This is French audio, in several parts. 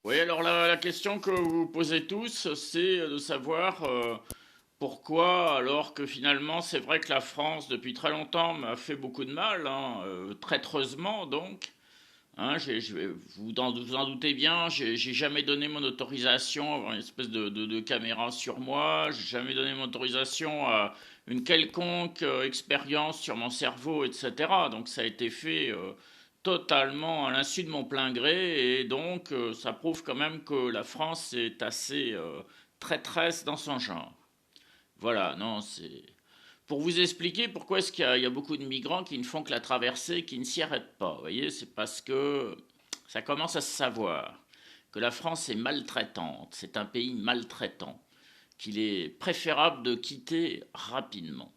Oui, alors la question que vous posez tous, c'est de savoir pourquoi, alors que finalement, c'est vrai que la France, depuis très longtemps, m'a fait beaucoup de mal, hein, traîtreusement donc. Hein, vous en doutez bien, j'ai jamais donné mon autorisation à avoir une espèce de caméra sur moi, j'ai jamais donné mon autorisation à une quelconque expérience sur mon cerveau, etc. Donc ça a été fait totalement à l'insu de mon plein gré, et donc ça prouve quand même que la France est assez traîtresse dans son genre. Voilà, non, c'est pour vous expliquer pourquoi est-ce qu'il y a beaucoup de migrants qui ne font que la traversée, qui ne s'y arrêtent pas. Vous voyez, c'est parce que ça commence à se savoir que la France est maltraitante, c'est un pays maltraitant, qu'il est préférable de quitter rapidement.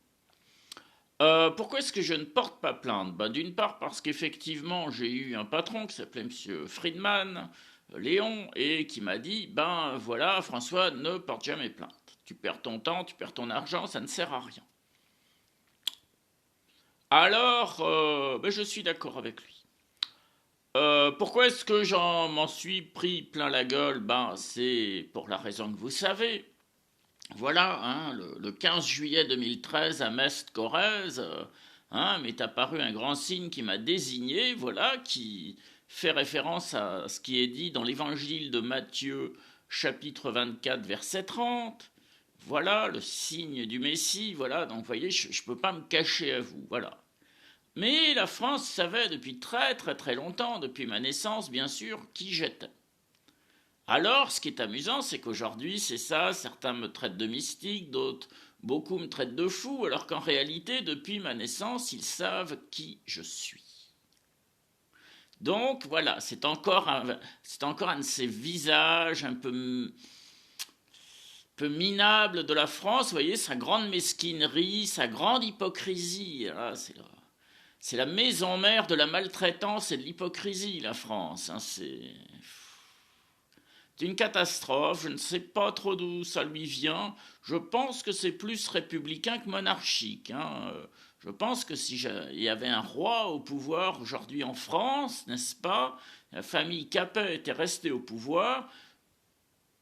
Pourquoi est-ce que je ne porte pas plainte? Ben, d'une part parce qu'effectivement j'ai eu un patron qui s'appelait Monsieur Friedman, Léon, et qui m'a dit, ben voilà François, ne porte jamais plainte. Tu perds ton temps, tu perds ton argent, ça ne sert à rien. Alors, ben, je suis d'accord avec lui. Pourquoi est-ce que m'en suis pris plein la gueule? Ben, c'est pour la raison que vous savez. Voilà, hein, le 15 juillet 2013 à Mest-Corrèze, hein, m'est apparu un grand signe qui m'a désigné, voilà, qui fait référence à ce qui est dit dans l'évangile de Matthieu, chapitre 24, verset 30. Voilà, le signe du Messie, voilà, donc vous voyez, je ne peux pas me cacher à vous, voilà. Mais la France savait depuis très très très longtemps, depuis ma naissance bien sûr, qui j'étais. Alors, ce qui est amusant, c'est qu'aujourd'hui, c'est ça, certains me traitent de mystique, d'autres, beaucoup me traitent de fou, alors qu'en réalité, depuis ma naissance, ils savent qui je suis. Donc voilà, c'est encore un de ces visages un peu minables de la France, vous voyez, sa grande mesquinerie, sa grande hypocrisie. Là, c'est la maison mère de la maltraitance et de l'hypocrisie, la France. Hein, c'est une catastrophe, je ne sais pas trop d'où ça lui vient. Je pense que c'est plus républicain que monarchique. Hein. Je pense que si il y avait un roi au pouvoir aujourd'hui en France, n'est-ce pas, la famille Capet était restée au pouvoir,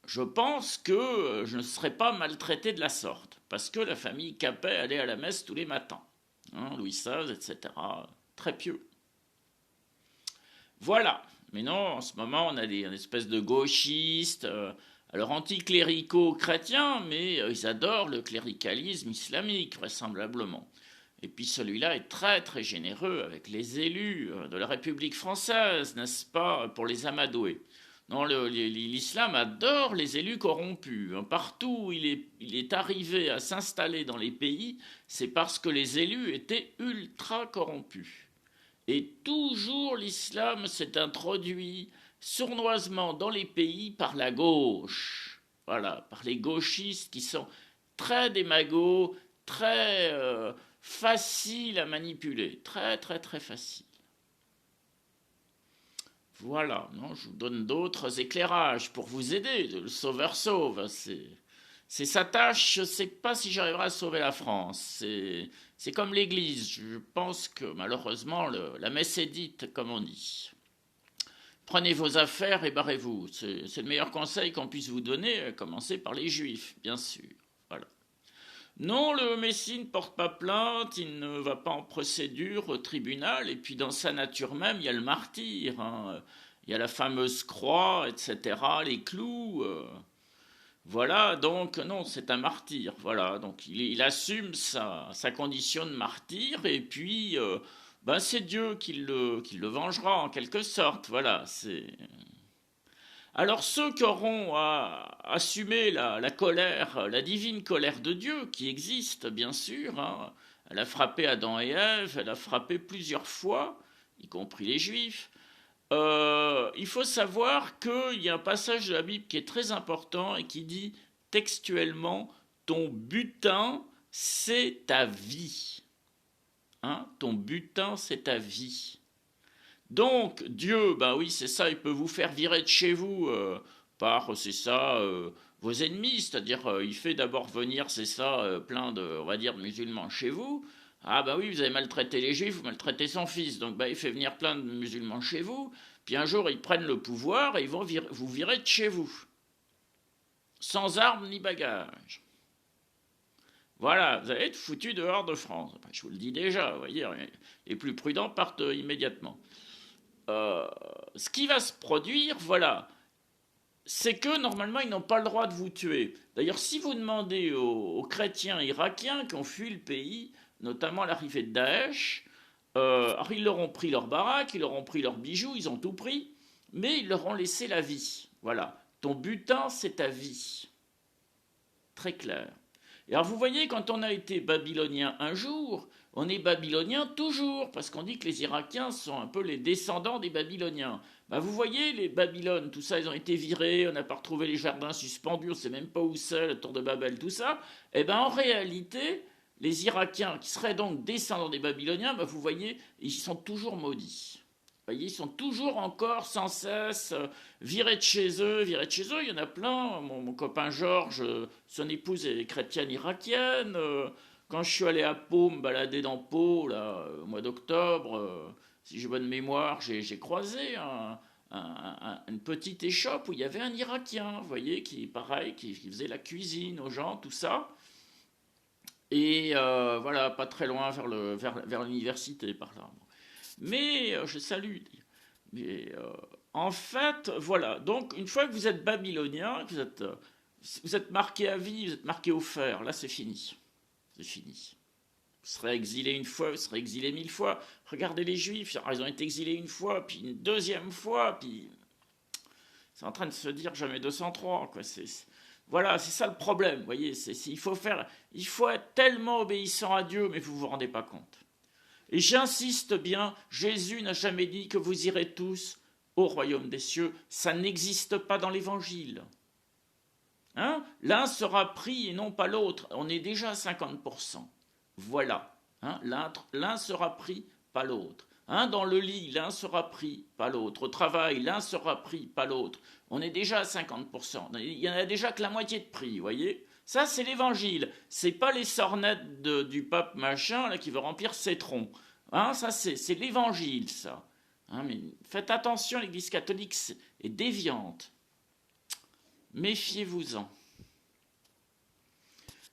je pense que je ne serais pas maltraité de la sorte. Parce que la famille Capet allait à la messe tous les matins. Hein, Louis XVI, etc. Très pieux. Voilà. Mais non, en ce moment, on a une espèce de gauchistes, alors anticléricaux chrétiens, mais ils adorent le cléricalisme islamique, vraisemblablement. Et puis celui-là est très très généreux avec les élus de la République française, n'est-ce pas, pour les amadouer. Non, l'islam adore les élus corrompus. Hein. Partout où il est arrivé à s'installer dans les pays, c'est parce que les élus étaient ultra corrompus. Et toujours l'islam s'est introduit sournoisement dans les pays par la gauche. Voilà, par les gauchistes qui sont très démagos, très faciles à manipuler. Très, très, très faciles. Voilà, non, je vous donne d'autres éclairages pour vous aider. Le sauveur sauve. C'est sa tâche. Je ne sais pas si j'arriverai à sauver la France. C'est comme l'Église. Je pense que malheureusement, la messe est dite, comme on dit. Prenez vos affaires et barrez-vous. C'est le meilleur conseil qu'on puisse vous donner, à commencer par les Juifs, bien sûr. Voilà. Non, le Messie ne porte pas plainte, il ne va pas en procédure au tribunal, et puis dans sa nature même, il y a le martyr, hein. Il y a la fameuse croix, etc., les clous. Voilà, donc non, c'est un martyr. Voilà, donc il assume sa condition de martyr, et puis ben, c'est Dieu qui le vengera en quelque sorte. Voilà, c'est. Alors ceux qui auront à assumer la colère, la divine colère de Dieu, qui existe bien sûr, hein, elle a frappé Adam et Ève, elle a frappé plusieurs fois, y compris les Juifs, il faut savoir qu'il y a un passage de la Bible qui est très important et qui dit textuellement, ton butin, c'est ta vie. Hein, ton butin, c'est ta vie. Donc, Dieu, ben oui, c'est ça, il peut vous faire virer de chez vous par, c'est ça, vos ennemis, c'est-à-dire, il fait d'abord venir, c'est ça, plein de, on va dire, de musulmans chez vous. Ah ben oui, vous avez maltraité les juifs, vous maltraitez son fils, donc ben, il fait venir plein de musulmans chez vous. Puis un jour, ils prennent le pouvoir et ils vont vous virer de chez vous, sans armes ni bagages. Voilà, vous allez être foutu dehors de France. Enfin, je vous le dis déjà, vous voyez, les plus prudents partent immédiatement. Ce qui va se produire, voilà, c'est que normalement, ils n'ont pas le droit de vous tuer. D'ailleurs, si vous demandez aux chrétiens irakiens qui ont fui le pays, notamment à l'arrivée de Daesh, alors ils leur ont pris leur baraque, ils leur ont pris leurs bijoux, ils ont tout pris, mais ils leur ont laissé la vie. Voilà, ton butin, c'est ta vie. Très clair. Et alors vous voyez, quand on a été babylonien un jour, on est babylonien toujours, parce qu'on dit que les Irakiens sont un peu les descendants des Babyloniens. Ben vous voyez, les Babylones, tout ça, ils ont été virés, on n'a pas retrouvé les jardins suspendus, on ne sait même pas où c'est, la tour de Babel, tout ça. Et bien en réalité, les Irakiens, qui seraient donc descendants des Babyloniens, ben vous voyez, ils sont toujours maudits. Vous voyez, ils sont toujours encore sans cesse virés de chez eux, virés de chez eux. Il y en a plein. Mon copain Georges, son épouse est chrétienne irakienne. Quand je suis allé à Pau, me balader dans Pau, là, au mois d'octobre, si j'ai bonne mémoire, j'ai croisé une petite échoppe où il y avait un Irakien, vous voyez, qui, pareil, qui faisait la cuisine aux gens, tout ça. Et voilà, pas très loin vers l'université, par là. Mais je salue. Mais en fait, voilà. Donc, une fois que vous êtes babylonien, que vous êtes marqué à vie, vous êtes marqué au fer, là, c'est fini. C'est fini. Vous serez exilé une fois, vous serez exilé 1000 fois. Regardez les Juifs, ils ont été exilés une fois, puis une deuxième fois, puis c'est en train de se dire jamais 203, quoi. Voilà, c'est ça le problème, vous voyez. Il faut être tellement obéissant à Dieu, mais vous vous rendez pas compte. Et j'insiste bien, Jésus n'a jamais dit que vous irez tous au royaume des cieux. Ça n'existe pas dans l'Évangile. Hein? L'un sera pris et non pas l'autre. On est déjà à 50%. Voilà. Hein? L'un sera pris, pas l'autre. Hein? Dans le lit, l'un sera pris, pas l'autre. Au travail, l'un sera pris, pas l'autre. On est déjà à 50%. Il y en a déjà que la moitié de prix, vous voyez? Ça, c'est l'évangile. C'est pas les sornettes du pape machin là, qui veut remplir ses troncs. Hein, ça, c'est l'évangile, ça. Hein, mais faites attention, l'Église catholique est déviante. Méfiez-vous-en.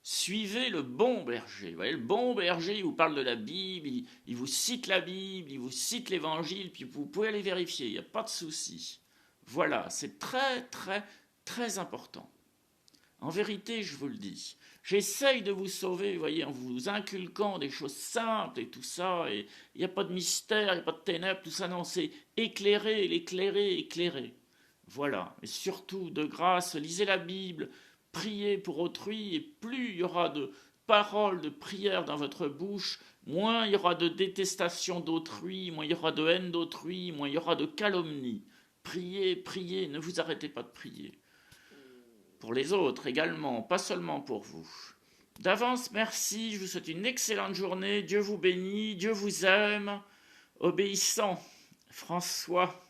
Suivez le bon berger. Vous voyez, le bon berger, il vous parle de la Bible, il vous cite la Bible, il vous cite l'Évangile, puis vous pouvez aller vérifier, il n'y a pas de souci. Voilà, c'est très, très, très important. En vérité, je vous le dis, j'essaye de vous sauver, vous voyez, en vous inculquant des choses simples et tout ça, et il n'y a pas de mystère, il n'y a pas de ténèbres, tout ça, non, c'est éclairer, éclairer. Voilà, et surtout, de grâce, lisez la Bible, priez pour autrui, et plus il y aura de paroles, de prières dans votre bouche, moins il y aura de détestation d'autrui, moins il y aura de haine d'autrui, moins il y aura de calomnie. Priez, priez, ne vous arrêtez pas de prier. Pour les autres également, pas seulement pour vous. D'avance, merci, je vous souhaite une excellente journée, Dieu vous bénit, Dieu vous aime, obéissant, François.